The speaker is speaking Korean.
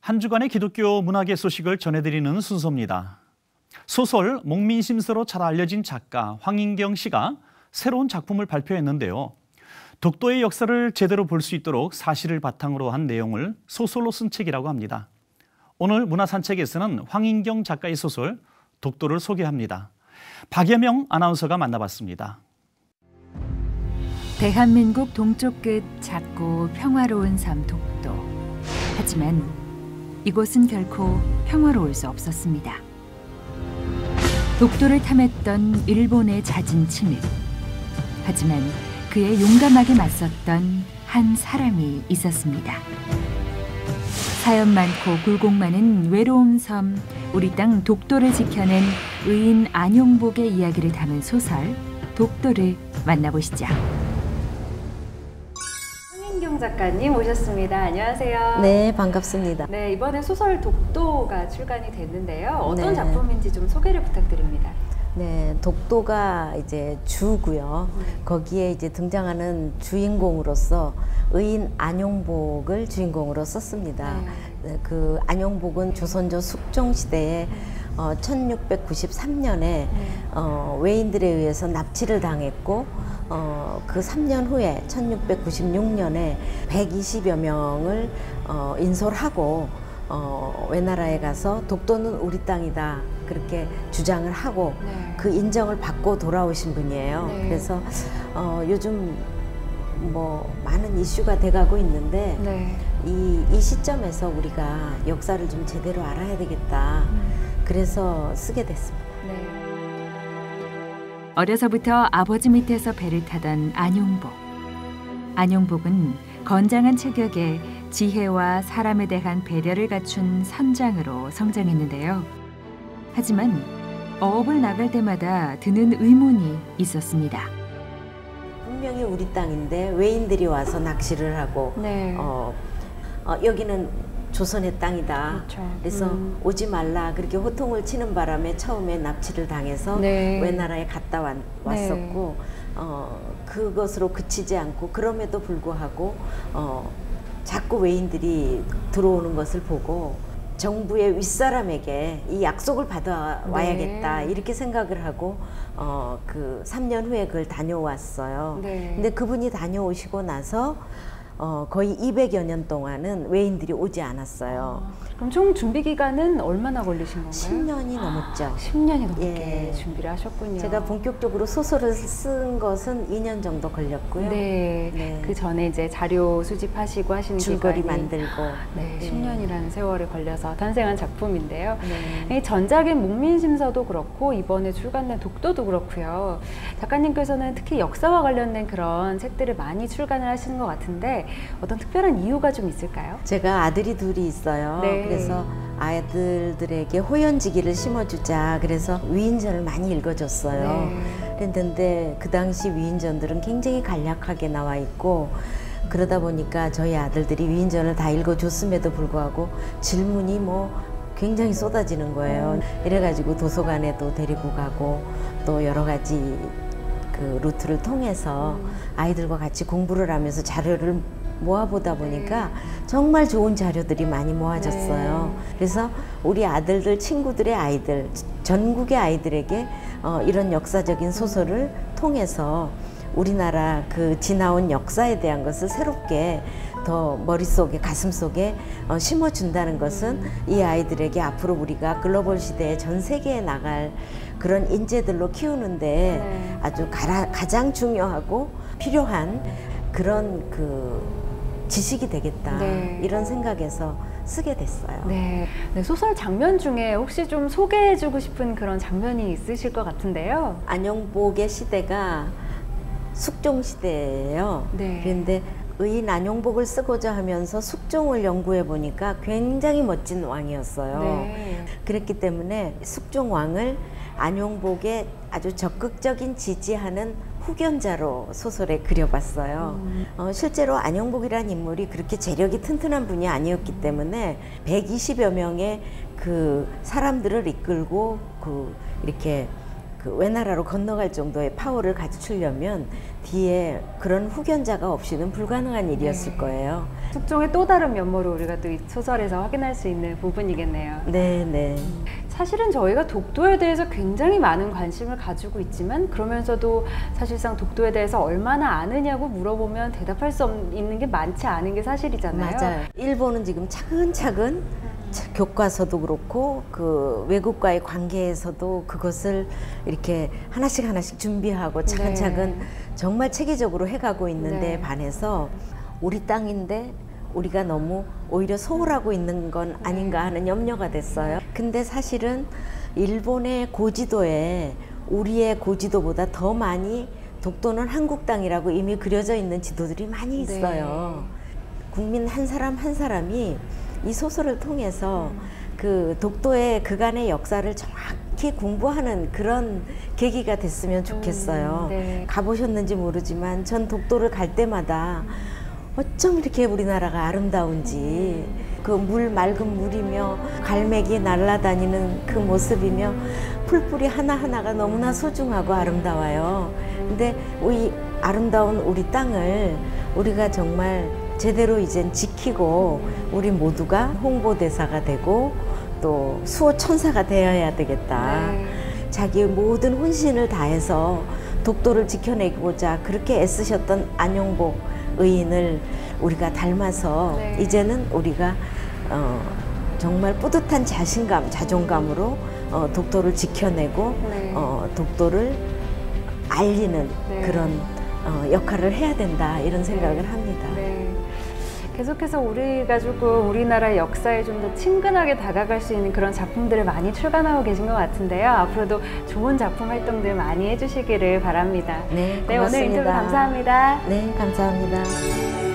한 주간의 기독교 문학의 소식을 전해드리는 순서입니다. 소설 목민심서로 잘 알려진 작가 황인경 씨가 새로운 작품을 발표했는데요. 독도의 역사를 제대로 볼 수 있도록 사실을 바탕으로 한 내용을 소설로 쓴 책이라고 합니다. 오늘 문화산책에서는 황인경 작가의 소설 독도를 소개합니다. 박예명 아나운서가 만나봤습니다. 대한민국 동쪽 끝 작고 평화로운 섬 독도. 하지만 이곳은 결코 평화로울 수 없었습니다. 독도를 탐했던 일본의 잦은 침입. 하지만 그에 용감하게 맞섰던 한 사람이 있었습니다. 사연 많고 굴곡 많은 외로운 섬, 우리 땅 독도를 지켜낸 의인 안용복의 이야기를 담은 소설 독도를 만나보시죠. 황인경 작가님 오셨습니다. 안녕하세요. 네, 반갑습니다. 네, 이번에 소설 독도가 출간이 됐는데요. 어떤 네. 작품인지 좀 소개를 부탁드립니다. 네, 독도가 이제 주고요. 거기에 이제 등장하는 주인공으로서 의인 안용복을 주인공으로 썼습니다. 네, 그 안용복은 조선조 숙종 시대에 1693년에 외인들에 의해서 납치를 당했고 그 3년 후에 1696년에 120여 명을 인솔하고 외나라에 가서 독도는 우리 땅이다 그렇게 주장을 하고 그 인정을 받고 돌아오신 분이에요. 그래서 요즘 뭐 많은 이슈가 돼가고 있는데 이 시점에서 우리가 역사를 좀 제대로 알아야 되겠다. 그래서 쓰게 됐습니다. 어려서부터 아버지 밑에서 배를 타던 안용복. 안용복은 건장한 체격에 지혜와 사람에 대한 배려를 갖춘 선장으로 성장했는데요. 하지만 어업을 나갈 때마다 드는 의문이 있었습니다. 분명히 우리 땅인데 외인들이 와서 낚시를 하고 여기는 조선의 땅이다. 그래서 오지 말라 그렇게 호통을 치는 바람에 처음에 납치를 당해서 외나라에 갔다 왔었고 그것으로 그치지 않고 그럼에도 불구하고 자꾸 외인들이 들어오는 것을 보고 정부의 윗사람에게 이 약속을 받아와야겠다 이렇게 생각을 하고 그 3년 후에 그걸 다녀왔어요. 근데 그분이 다녀오시고 나서 거의 200여 년 동안은 외인들이 오지 않았어요. 그럼 총 준비 기간은 얼마나 걸리신 건가요? 10년이 넘었죠. 10년이 넘게 준비를 하셨군요. 제가 본격적으로 소설을 쓴 것은 2년 정도 걸렸고요. 그 전에 이제 자료 수집하시고 하시는 줄거리 기간이 만들고 10년이라는 세월이 걸려서 탄생한 작품인데요. 이 전작인 목민심서도 그렇고 이번에 출간된 독도도 그렇고요. 작가님께서는 특히 역사와 관련된 그런 책들을 많이 출간을 하시는 것 같은데 어떤 특별한 이유가 좀 있을까요? 제가 아들이 둘이 있어요. 그래서 아들들에게 호연지기를 심어주자 그래서 위인전을 많이 읽어줬어요. 그랬는데 그 당시 위인전들은 굉장히 간략하게 나와 있고 그러다 보니까 저희 아들들이 위인전을 다 읽어줬음에도 불구하고 질문이 뭐 굉장히 쏟아지는 거예요. 이래가지고 도서관에도 데리고 가고 또 여러 가지 그 루트를 통해서 아이들과 같이 공부를 하면서 자료를 모아보다 보니까 정말 좋은 자료들이 많이 모아졌어요. 그래서 우리 아들들, 친구들의 아이들, 전국의 아이들에게 이런 역사적인 소설을 통해서 우리나라 그 지나온 역사에 대한 것을 새롭게 더 머릿속에 가슴속에 심어준다는 것은 이 아이들에게 앞으로 우리가 글로벌 시대에 전 세계에 나갈 그런 인재들로 키우는데 아주 가장 중요하고 필요한 그런 그 지식이 되겠다 이런 생각에서 쓰게 됐어요. 소설 장면 중에 혹시 좀 소개해주고 싶은 그런 장면이 있으실 것 같은데요. 안용복의 시대가 숙종 시대예요. 그런데 의인 안용복을 쓰고자 하면서 숙종을 연구해 보니까 굉장히 멋진 왕이었어요. 그랬기 때문에 숙종 왕을 안용복의 아주 적극적인 지지하는 후견자로 소설에 그려봤어요. 실제로 안용복이라는 인물이 그렇게 재력이 튼튼한 분이 아니었기 때문에 120여 명의 그 사람들을 이끌고 이렇게 그 외나라로 건너갈 정도의 파워를 갖추려면 뒤에 그런 후견자가 없이는 불가능한 일이었을 거예요. 숙종의 또 다른 면모를 우리가 또 이 소설에서 확인할 수 있는 부분이겠네요. 네. 사실은 저희가 독도에 대해서 굉장히 많은 관심을 가지고 있지만 그러면서도 사실상 독도에 대해서 얼마나 아느냐고 물어보면 대답할 수 있는 게 많지 않은 게 사실이잖아요. 맞아요. 일본은 지금 차근차근 교과서도 그렇고 그 외국과의 관계에서도 그것을 이렇게 하나씩 준비하고 차근차근 정말 체계적으로 해가고 있는데 반해서 우리 땅인데 우리가 너무 오히려 소홀하고 있는 건 아닌가 하는 염려가 됐어요. 근데 사실은 일본의 고지도에 우리의 고지도보다 더 많이 독도는 한국 땅이라고 이미 그려져 있는 지도들이 많이 있어요. 국민 한 사람 한 사람이 이 소설을 통해서 그 독도의 그간의 역사를 정확히 공부하는 그런 계기가 됐으면 좋겠어요. 가보셨는지 모르지만 전 독도를 갈 때마다 어쩜 이렇게 우리나라가 아름다운지 그 물 맑은 물이며 갈매기 날아다니는 그 모습이며 풀뿌리 하나하나가 너무나 소중하고 아름다워요. 근데 이 아름다운 우리 땅을 우리가 정말 제대로 이젠 지키고 우리 모두가 홍보대사가 되고 또 수호천사가 되어야 되겠다. 자기의 모든 혼신을 다해서 독도를 지켜내고자 그렇게 애쓰셨던 안용복 의인을 우리가 닮아서 이제는 우리가 정말 뿌듯한 자신감, 자존감으로 독도를 지켜내고 독도를 알리는 그런 역할을 해야 된다 이런 생각을 합니다. 계속해서 우리가 조금 우리나라의 역사에 좀 더 친근하게 다가갈 수 있는 그런 작품들을 많이 출간하고 계신 것 같은데요. 앞으로도 좋은 작품 활동들 많이 해주시기를 바랍니다. 네, 고맙습니다. 오늘 인터뷰 감사합니다. 네, 감사합니다.